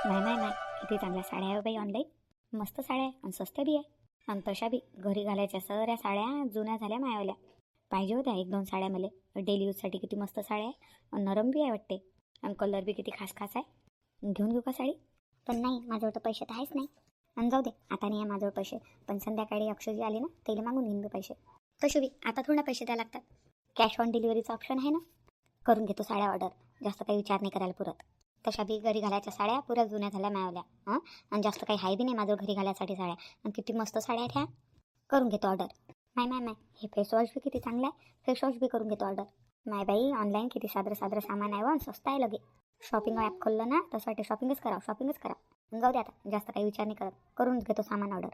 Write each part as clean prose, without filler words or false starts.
नाही नाही नाही, किती चांगल्या साड्या आहे बाई ऑनलाईन. मस्त साड्या आहे आणि स्वस्त बी आहे. आणि तशा बी घरी घालायच्या सगळ्या साड्या जुन्या झाल्या मायावाल्या. पाहिजे होत्या एक दोन साड्या मला. डेली यूजसाठी किती मस्त साड्या आहे आणि नरम बी आहे वाटते. आणि कलर बी किती खास खास आहे. घेऊन घेऊ का साडी? पण नाही, माझ्याजवळ तर पैसे तर आहेच नाही. आणि जाऊ दे, आता नाही आहे माझ्याजवळ पैसे. पण संध्याकाळी अक्षयजी आले ना, त्याला मागून घेईन मी पैसे. तसे बी आता थोडं पैसे द्यायला लागतात. कॅश ऑन डिलिव्हरीचा ऑप्शन आहे ना, करून घेतो साड्या ऑर्डर. जास्त काही विचार नाही करायला पुरत. तशा बी घरी घालायच्या साड्या पुऱ्या जुन्या झाल्या मायावल्या. हां, आणि जास्त काही हाय बी नाही माझं घरी घालायसाठी साड्या. आणि किती मस्त साड्या आहेत ह्या. करून घेतो ऑर्डर. नाही नाही नाही, हे फेसवॉश बी किती चांगलं आहे. फेसवॉश बी करून घेतो ऑर्डर. नाही बाई, ऑनलाईन किती सादर सादर सामान आहे व स्वस्त आहे लगे. शॉपिंग ॲप खोललं ना तसं वाटते शॉपिंगच करा. जाऊ दे आता, जास्त काही विचार नाही करत. करून घेतो सामान ऑर्डर.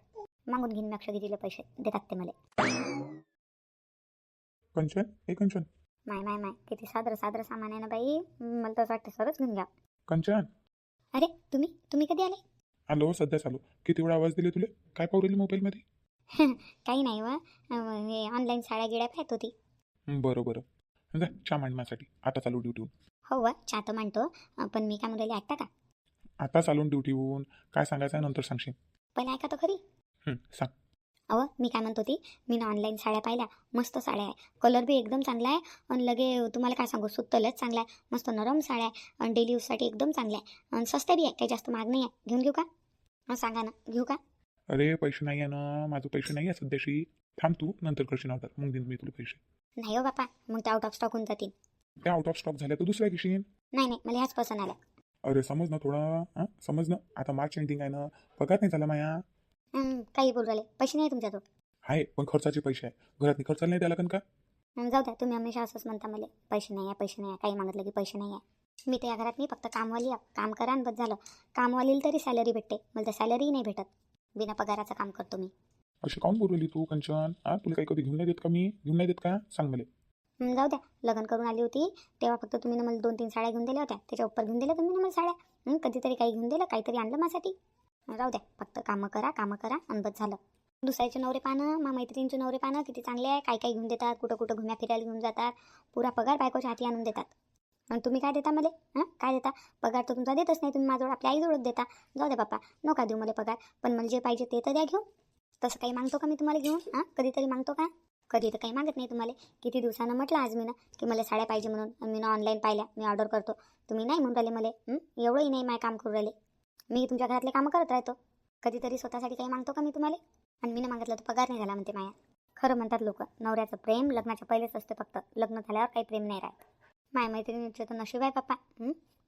मागून घेईन मी अक्षयजीला पैसे देतात ते मला. कंचन, हे कंचन. नाही नाही नाही, किती सादर सादर सामान आहे ना बाई. मला तसं वाटतं सरच घेऊन घ्या. कंचन. अरे तुम्ही कधी आले? आलो, सध्याच आलो. किती वेळा आवाज दिले तुले? काय पाहू राहिली मोबाईलमध्ये? काही नाही व, हे ऑनलाईन साड्या गिड्या पाहत होती. बरं बरं. जा चहा मांड माझ्यासाठी. आता चालू ड्युटीहून. हो व, चहा तर मांडतो. पण मी काय म्हणलेली ऐकता का? आता चालून ड्युटीहून. काय सांगायचं आहे नंतर सांगशील. पहिले ऐका तर खरी. सांग. अहो, मी काय म्हणत होती, मी ना ऑनलाईन साड्या पाहिल्या. मस्त साड्या आहे. कलर बी एकदम चांगला आहे. आणि लगे तुम्हाला काय सांगू, सुतलच चांगला आहे. मस्त नरम साड्या आहे. आणि डेली यूजसाठी एकदम चांगल्या आहे. आणि स्वस्त बी आहे, काही जास्त महाग नाही आहे. घेऊन घेऊ का? सांगा ना, घेऊ का? अरे पैसे नाही आहे ना, माझं पैसे नाही आहे सध्याशी. थांब तू, नंतर करशील ऑर्डर, मग देईन मी तुला पैसे. नाही हो बापा, मग ते आउट ऑफ स्टॉक होऊन जातील. त्या आउट ऑफ स्टॉक झाल्या तर दुसऱ्या घेशील. नाही नाही, मला ह्याच पसंत आल्या. अरे समज ना थोडा. समज ना, आता मार्च एंडिंग आहे ना, पगार नाही झाला माया. काही बोलू राहिले, पैसे नाही तुमच्याजवळ. आहे पण खर्चाचे पैसे आहे. घरात खर्चाला नाही द्यायला का? जाऊ द्या, तुम्ही हमेशा असंच म्हणता मला, पैसे नाही आहे पैसे नाही आहे. काही मागितलं की पैसे नाही आहे. मी तर या घरात नाही, फक्त कामवाली आहे. काम करा आणि बस झालं. कामवालीला तरी सॅलरी भेटते, मला तर सॅलरीही नाही भेटत. बिना पगाराचं काम करतो मी. अशी काऊन बोलवली तू कंचन? तुला काही कधी घेऊन नाही देत का मी? घेऊन नाही देत का? सांग मला. जाऊ द्या, लग्न करून आली होती तेव्हा फक्त तुम्ही ना मला 2-3 साड्या घेऊन दिल्या होत्या. त्याच्या उपर घेऊन दिल्या तुम्ही ना मला साड्या. कधीतरी काही घेऊन दिलं, काहीतरी आणलं माझ्यासाठी. राहू द्या, फक्त कामं करा आणि बस झालं. दुसऱ्याचे नवरे पाहणं, मैत्रिणींचे नवरे पाहणं किती चांगले आहे. काय काय घेऊन देतात, कुठं कुठं घुम्या फिरायला घेऊन जातात. पुरा पगार बायकोच्या हाती आणून देतात. आणि तुम्ही काय देता मला? काय देता? पगार तर तुमचा देतच नाही तुम्ही. माझ्याजवळ आपल्या आईजवळच देता. जाऊ द्या बाप्पा, नका देऊ मला पगार. पण मला जे पाहिजे ते तर द्या घेऊन. तसं काही मागतो का मी तुम्हाला घेऊन? कधीतरी मागतो का? कधी तर काही मागत नाही तुम्हाला. किती दिवसानं म्हटलं आज मी ना की मला साड्या पाहिजे म्हणून. आणि मी ना ऑनलाईन पाहिल्या, मी ऑर्डर करतो. तुम्ही नाही म्हणून राहिले मला. एवढंही नाही माय काम करू राहिले. मी तुमच्या घरातले कामं करत राहतो. कधीतरी स्वतःसाठी काही मागतो का मी तुम्हाला? आणि मी ना मागितलं तर पगार नाही झाला म्हणते माया. खरं म्हणतात लोक, नवऱ्याचं प्रेम लग्नाच्या पहिलेच असते फक्त. लग्न झाल्यावर काही प्रेम नाही राहत. माय मैत्रिणीचे तर नशीब आहे पप्पा.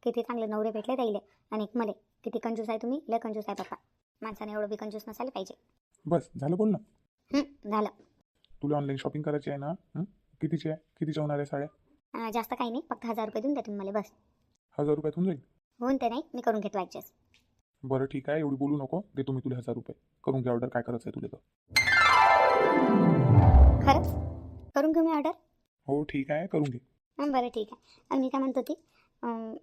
किती चांगले नवरे भेटले त्याईले. आणि एक मले. किती कंजूस आहे तुम्ही, लय कंजूस आहे पप्पा. माणसाने एवढं बी कंजूस नसायला पाहिजे. बस झालं बोल ना. झालं. तुला ऑनलाईन शॉपिंग करायची आहे ना? कितीची आहे? कितीच्या होणार आहे साड्या? जास्त काही नाही, फक्त 1000 रुपये देऊन द्या तुम्ही मला बस. 1000 रुपयात होऊन जाईल? होऊन ते नाही, मी करून घेतो ॲडजस्ट. बरं ठीक आहे, एवढी बोलू नको. देतो मी तुला 1000 रुपये. करून घे ऑर्डर, काय करायचं आहे तुला तर. खरंच करून घेऊ मी ऑर्डर? हो ठीक आहे, करून घे. बरं ठीक आहे. आणि मी काय म्हणत होती,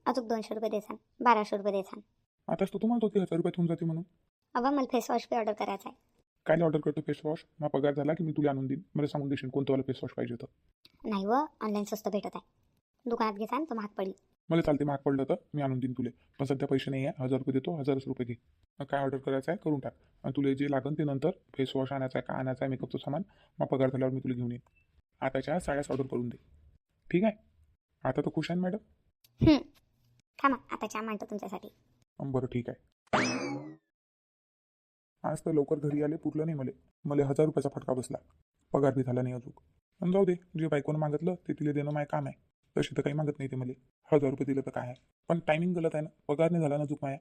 अजून 200 रुपये देसान, 1200 रुपये देसान. आताच तर तुम्हाला होती 1000 रुपयात होऊन जाते म्हणून. अबा मला फेसवॉश बी ऑर्डर करायचा आहे. काय ऑर्डर करतो फेसवॉश? मग पगार झाला की मी तुला आणून देईन. मला सांगून देशील कोणतं वाला फेसवॉश पाहिजे तर. नाही व, ऑनलाईन स्वस्त भेटत आहे. दुकानात घेसान तर महाग पडेल. मला चालते, महाग पडलं तर मी आणून देईन तुले. पण सध्या पैसे नाही आहे. 1000 रुपये देतो, 1000 रुपये घे. मग काय ऑर्डर करायचं आहे करून टाक. आणि तुला जे लागेल ते नंतर फेसवॉश आणायचं आहे, काय आणायचं आहे, मेकअपचं सामान. मग पगार झाल्यावर मी तुला घेऊन येईन. आताच्या साड्याच ऑर्डर करून दे. ठीक आहे? आता तर खुश आहे मॅडम? थांबा, आता चहा मांडतो तुमच्यासाठी. बरं ठीक आहे. आज तर लवकर घरी आले, पुरलं नाही मला 1000 रुपयाचा फटका बसला. पगार बी झाला नाही अजून. पण जाऊ दे, जे बायकोनं मागितलं ते तिला देणं माय काम आहे. तशी तर काही मागत नाही ते मला. 1000 रुपये दिलं तर काय आहे. पण टायमिंग गलत आहे ना. पगार नाही झाला ना चूक माया.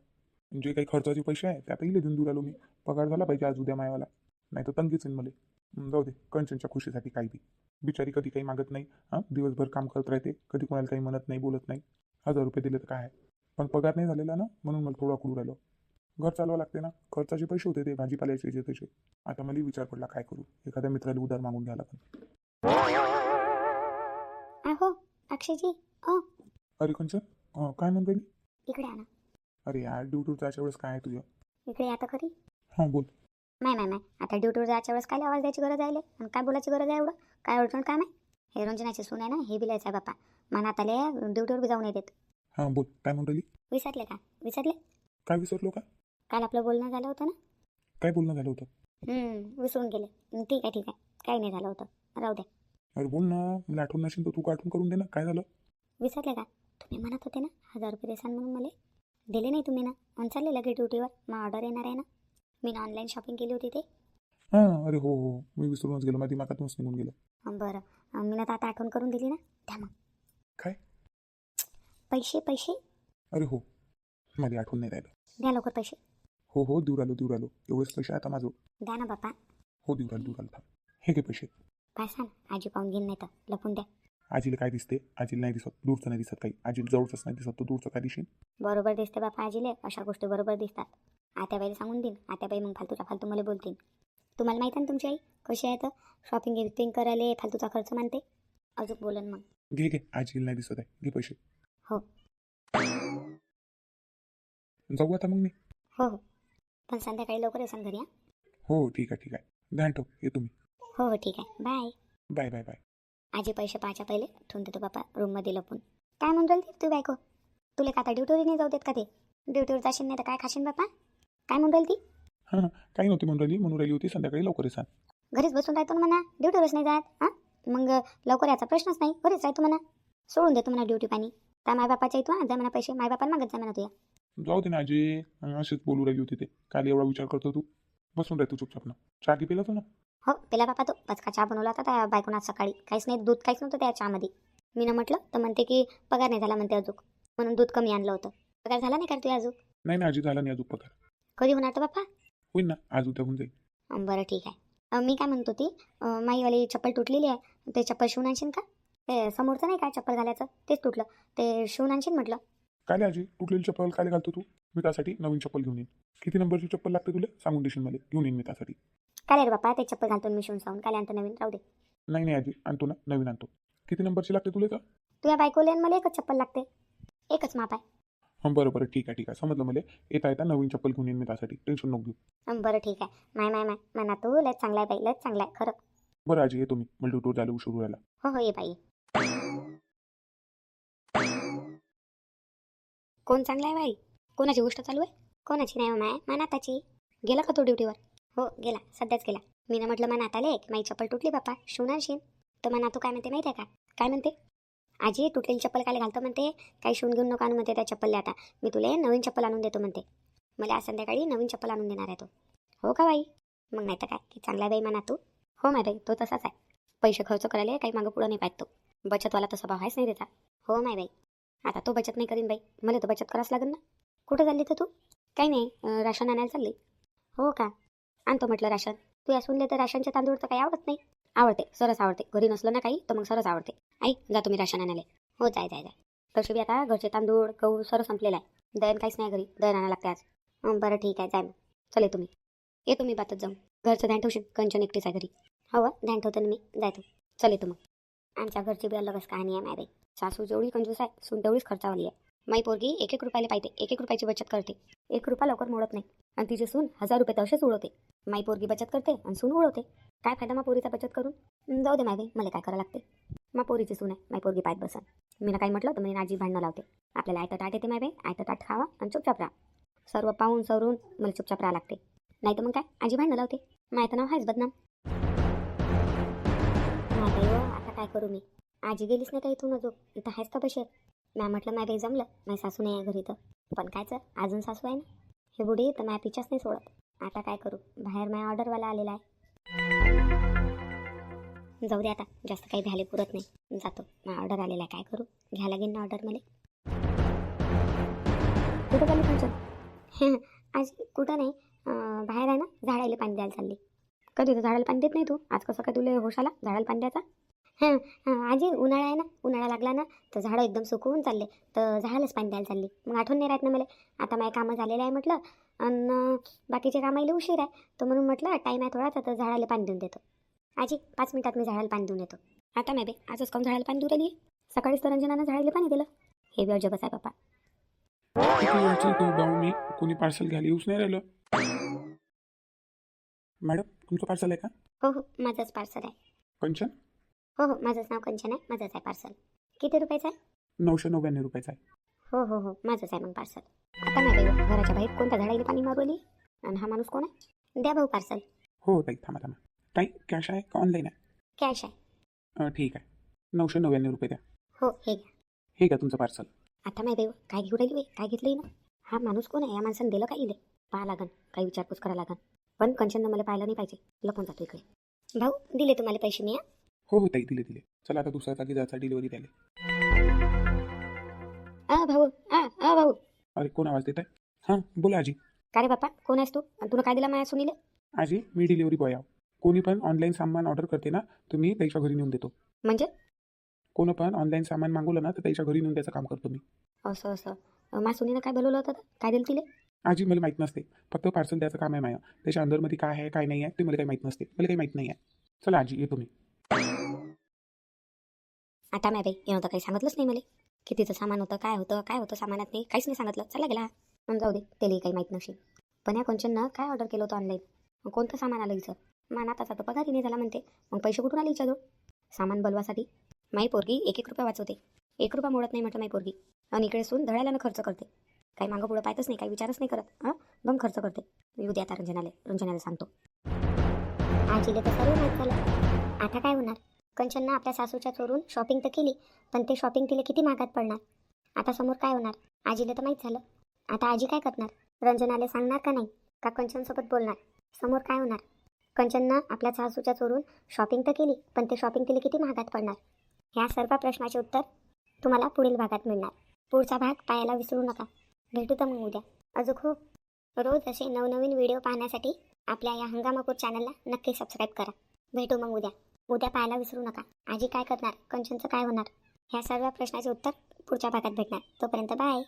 जे काही खर्चाचे पैसे आहे ते आता इले देऊन दूर आलो मी. पगार झाला पाहिजे आज उद्या मायावाला. नाही तर तंगीच येईन मला. जाऊ दे, कंचनच्या खुशीसाठी काही बी. बिचारी कधी काही मागत नाही. दिवसभर काम करत राहते, कधी कोणाला काही म्हणत नाही, बोलत नाही. 1000 रुपये दिले तर काय आहे. पण पगार नाही झालेला ना, म्हणून मला थोडं अकडू राहिलो. घर चालवावं लागते ना. खर्चाचे पैसे होते ते भाजीपाल्याचे जे त्याचे. आता मला विचार पडला काय करू. एखाद्या मित्राला उधार मागून घ्यायला पण. अहो अक्षयजी, अरे कंचन, काय म्हणते मी? इकडे आणा. अरे यार, ड्युटीवर जायच्या वेळेस काय आहे तुझं? इकडे आता खरी. हां बोल. नाही, आता ड्युटीवर जायच्या वेळेस काय आवाज द्यायची गरज आहे आणि काय बोलायची गरज आहे एवढं? काय अडचण काम आहे? हे रंजनाची सून आहे ना, हे बी लिहायचं आहे बाप्पा. मनात आले ड्युटीवर बी जाऊन येतात. हां बोल, काय म्हणून राहिली? विसरले का? विसरले? काय विसरलो का? काल आपलं बोलणं झालं होतं ना. काय बोलणं झालं होतं? विसरून गेले. ठीक आहे ठीक आहे, काही नाही झालं होतं, राहू द्या. अरे बोल ना, मला आठवण नसेल तर तू आठवण करून दे ना, काय झालं? विसरले का? तुम्ही म्हणत होते ना 1000 रुपये देसान म्हणून मला. दिले नाही तुम्ही ना, आणि चालले लगेच ड्युटीवर. मग ऑर्डर येणार आहे ना. मी ना ऑनलाईन शॉपिंग केली होती ते. हां, अरे हो हो, मी विसरूनच गेलो, माझ्या दिमागातूनच निघून गेलं. बरं, मी ना आता आठवण करून दिली ना. द्या मग काय? पैसे. पैसे अरे हो, माझी आठवण नाही राहिलं. द्या लवकर पैसे. हो हो, देऊ राहिलो. एवढेच पैसे आता माझं. द्या ना बापा. हो, देऊ राहिलो थांब. हे घे पैसे. काय सांग, आजी पाहून घेईन नाही तर लपून द्या. आजीला काय दिसते? आजीला नाही दिसत, दूरचं नाही दिसत काही. आजीला जवळच नाही दिसत, तो दूरचं काय दिसेल? बरोबर दिसते बापा आजीले, अशा गोष्टी बरोबर दिसतात. आत्याबाईला सांगून देईन, आत्याबाई मग फालतूच्या फालतू मला बोलतील. तुम्हाला माहिती आहे ना तुमची आई कशी आहे, तर शॉपिंग गिफ्टिंग करायला फालतूचा खर्च मानते. अजून बोलन मग. घे आजीला नाही दिसत आहे, घे पैसे. हो जाऊ आता मग मी. हो, पण संध्याकाळी लवकर येसान घरी. हो ठीक आहे. ध्यान ठेव, ये तुम्ही. हो ठीक आहे, बाय. बाय. आजी पैसे पाहायच्या पहिले ठेवून देतो बापा रूममध्ये लपून. काय म्हणून राहिली तू बायको? तुला का आता ड्युटीवर नाही जाऊ देत का ते? ड्युटीवर जाशील नाही तर काय खाशील बापा? काय म्हणून राहिली ती? हां, काही नव्हती म्हणून राहिली होती संध्याकाळी लवकर येसान. घरीच बसून राहतो ना म्हणा, ड्युटीवरच नाही जात. हां, मग लवकर याचा प्रश्नच नाही, घरीच राहतो म्हणा. सोडून देतो म्हणा ड्युटी पाणी. त्या मायबापाच्या इथून जा म्हणा पैसे, मायबापाला मागत जा म्हणा तुया. जाऊ दे ना आजी, अशीच बोलू राहिली होती ते. काल एवढा विचार करतो तू. बसून राहतो चुपचाप ना. चहा की पिला तू ना? हो पेला बापा, तो पचका चहा बनवला होता त्या बायकोनं आज सकाळी. काहीच नाही, दूध काहीच नव्हतं त्या चहामध्ये. मी ना म्हटलं तर म्हणते की पगार नाही झाला म्हणते अजून, म्हणून दूध कमी आणलं होतं. पगार झाला नाही का तुझ्या अजून? नाही आजी, झाला नाही अजून पगार. कधी होणार तर बापा? होईल ना, आज उद्या होऊन जाईल. बरं ठीक आहे. मी काय म्हणतो ती, माईवाली चप्पल तुटलेली आहे, ते चप्पल शिवून आणशील का? ते समोरचं नाही काय चप्पल घालायचं, तेच तुटलं, ते शिवून आणशील म्हटलं. काय आजी, तुटलेली चप्पल काय घालतो तू? मी त्यासाठी नवीन चप्पल घेऊन येईन. किती नंबरची चप्पल लागते तुला सांगून देशील मला, घेऊन येईन मी त्यासाठी. काय रे बापा, ते चप्पल घालतो मी शिवून सावून, काय आणतो नवीन, राहू दे. नाही आजी, आणतो ना, नवीन आणतो. किती नंबरची लागते तुला तर? तुझ्या बायकोला आणि मला एकच चप्पल लागते, एकच माप आहे. हां बरं ठीक आहे समजलं मला. येता नवीन चप्पल घेऊन येईन मी त्यासाठी, टेन्शन नको घेऊ. बरं ठीक आहे. माय म्हणा तू लयच चांगला आहे बाई, लयच चांगला आहे खरं. बरं आजी, येतो मी, मला ड्युटीवर जायला उशीर राहिला. हो ये बाई. कोण चांगला आहे बाई? कोणाची गोष्ट चालू आहे? कोणाची नाही माय, मानाताची. गेला का तो ड्युटीवर? हो गेला, सध्याच गेला. मी ना म्हटलं मानाताले की माझी चप्पल तुटली बापा, शिवून आणशील. तर म्हणा तू काय म्हणते माहिती आहे का? काय म्हणते? आजी तुटलेली चप्पल काय घालतो म्हणते, काही शिवून घेऊन नको आणू म्हणते त्या चप्पलला. आता मी तुला नवीन चप्पल आणून देतो म्हणते. मला आज संध्याकाळी नवीन चप्पल आणून देणार आहे तो. हो का बाई? मग नाही तर काय, की चांगला आहे बाई म्हणा तू. हो माय बाई, तो तसाच आहे. पैसे खर्च करायला काही मागं पुढं नाही पाहत तो. बचतवाला तसा भाव आहेच नाही त्याचा. हो माय बाई, आता तो बचत नाही करीन बाई, मला तर बचत करावंच लागेल ना. कुठं चालली तर तू? काही नाही, राशन आणायला चालली. हो का? आणतो म्हटलं राशन. तू या सुनले तर राशनचे तांदूळ तर काही आवडत नाही. आवडते, सरस आवडते. घरी नसलं ना काही तर मग सरस आवडते. आई जातो मी राशन आणायला. हो जाय. तशी बी आता घरचे तांदूळ गहू सरस संपलेला आहे. दळण काहीच नाही घरी, दळण आणायला लागते आज. बरं ठीक आहे, जाय मग. चले तुम्ही. येतो मी बातच जाऊन. घरचं ध्यान ठेवशील, कंचन एकटीच आहे घरी. हो ध्यान ठेवतो ना मी, जायतो. चले तू मग. आमच्या घरची बी अलगच कहाणी आहे माय बाई. सासू जेवढी कंजूस आहे, सून तेवढीच खर्चावाली आहे. माई पोरगी 1-1 रुपयाला पाहिजे, 1-1 रुपयाची बचत करते. 1 रुपया लवकर मोडत नाही, आणि तिची सून 1000 रुपये तसेच उडवते. माई पोरगी बचत करते आणि सून उडवते. काय फायदा मा पोरीचा बचत करून? जाऊ दे माय बाई, मला काय करावं लागते. मा पोरीची सून आहे, माई पोरगी पायत बसन. मी ना काही म्हटलं तर मी आजी भांडणं लावते. आपल्याला आयतं ताट येते माय बाई, आयतं ताट खावा आणि चुपचाप राहा. सर्व पाहून सवरून मला चुपचाप राहा लागते. नाही तर मग काय, आजी भांडणं लावते. मायतं नाव आहेच बदनाम. माय बाई आता काय करू मी? आजी गेलीच नाही का इथून अजून, इथं आहेच का बसेल. मॅ म्हटलं माय बाई जमलं, माझी सासू नाही आहे घरी तर. पण कायचं, अजून सासू आहे ना. हे बुडी तर माय पिचाच नाही सोडत. आता काय करू, बाहेर माय ऑर्डरवाला आलेला आहे. जाऊ दे आता, जास्त काही भ्याले पुरत नाही. जातो, माय ऑर्डर आलेला आहे, काय करू, घ्या लागेल ना ऑर्डर मला. कुठं चालली तुमचं? आज कुठं नाही, बाहेर आहे ना, झाडाला पाणी द्यायला चालली. कधी तर झाडाला पाणी देत नाही तू, आज कसं काय तुला होश आला झाडाला पाणी द्यायचा? आजी उन्हाळा आहे ना, उन्हाळा लागला ना तर झाडं एकदम सुकवून चालले, तर झाडालाच पाणी द्यायला चालली. मग आठवण नाही राहत ना मला. आता माझे कामं झालेलं आहे म्हटलं, आणि बाकीचे कामाला उशीर आहे, तर म्हणून म्हटलं टाईम आहे थोडासा, तर झाडाला पाणी देऊन देतो. आजी 5 मिनिटात मी झाडाला पाणी देऊन येतो. आता नाही बे, आजच काम झाडाला पाणी देऊ राहिली. सकाळीच तर रंजनानं झाडाला पाणी दिलं. हे बी अजबच आहे बापा. किती वेळची तो भाऊ मी, कोणी पार्सल घ्यायला येऊच नाही राहिलं. मॅडम तुमचं पार्सल आहे का? हो माझंच पार्सल आहे. कंचन? हो माझंच नाव कंचन आहे, माझंच आहे पार्सल. किती रुपयाचं आहे? 999 रुपयाचं आहे. हो हो हो माझंच आहे मग पार्सल. आता नाही बाई घराच्या बाहेर कोणत्या झाडाला पाणी मारू आली आणि हा माणूस कोण आहे? द्या भाऊ पार्सल. हो ताई, थांबा थांबा. ताई कॅश आहे का ऑनलाईन आहे? कॅश आहे. ठीक आहे. 999 द्या. हो हे घ्या. हे घ्या तुमचं पार्सल. आता नाही बाई काय घेऊ राहिली बाई? काय घेतलंय ना? हा माणूस कोण आहे? या माणसानं दिलं का इले? पाहा लागन, काही विचारपूस करा लागन. पण कंचननं मला पाहिलं नाही पाहिजे. लपून जातो इकडे. भाऊ दिले तुम्हाला पैसे मी. हो हो ताई, दिले दिले. चला आता दुसऱ्या जागी जायचा डिलिव्हरी द्यायला. भाऊ भाऊ. अरे कोण आवाज देत आहे? हां बोला आजी. का रे बाप्पा कोण आहेस तू? आणि तुला काय दिला माझ्या सुनीले? आजी मी डिलिव्हरी बॉय आहो. कोणी पण ऑनलाईन सामान ऑर्डर करते ना, तर मी त्याच्या घरी नेऊन देतो. म्हणजे कोण पण ऑनलाईन सामान मागवलं ना, तर त्याच्या घरी नेऊन द्यायचं काम करतो मी. असं असं. माझ्या सुनीनं काय बोलवलं होतं? काय दिलं तिले? आजी मला माहीत नसते. फक्त पार्सल द्यायचं काम आहे माझं. त्याच्या अंदरमध्ये काय आहे काय नाही आहे ते मला काही माहीत नसते. मला काही माहीत नाही आहे. चला आजी येतो मी. आता नाही बाई येणं तर काही सांगितलंच नाही मला. कितीचं सामान होतं, काय होतं सामानात नाही, काहीच नाही सांगितलं. चला गेला मग जाऊ दे, त्याला काही माहीत नसेल. पण या कंचननं काय ऑर्डर केलं होतं ऑनलाईन? कोणतं सामान आलं हिचं? मानात आता पगारी नाही झाला म्हणते. मग पैसे कुठून आले हिच्याजवळ? सामान बोलवासाठी माई पोरगी 1-1 रुपया वाचवते. 1 रुपया मोडत नाही म्हटलं माई पोरगी. आणि इकडे सून धडायला खर्च करते. काही मागं पुढं पाहतच नाही, काही विचारच नाही करत. बम खर्च करते. येऊ दे आता रंजनाला सांगतो. आजीला तर सर्व माहीत झालं. आता काय होणार? कंचननं आपल्या सासूच्या चोरून शॉपिंग तर केली, पण ते शॉपिंग तिला किती महागात पडणार? आता समोर काय होणार? आजीला तर माहीत झालं. आता आजी काय करणार? रंजनाला सांगणार का नाही? का कंचनसोबत बोलणार? समोर काय होणार? कंचननं आपल्या सासूच्या चोरून शॉपिंग तर केली, पण ते शॉपिंग तिला किती महागात पडणार? ह्या सर्व प्रश्नाचे उत्तर तुम्हाला पुढील भागात मिळणार. पुढचा भाग पाहायला विसरू नका. भेटू तर मग उद्या. अजून खूप रोज असे नवनवीन व्हिडिओ पाहण्यासाठी आपल्या या हंगामापूर चॅनलला नक्की सबस्क्राईब करा. भेटू मग उद्या. उद्या पाहायला विसरू नका. आजी काय करणार? कंचनचं काय होणार? ह्या सर्व प्रश्नाचे उत्तर पुढच्या भागात भेटणार. तोपर्यंत बाय.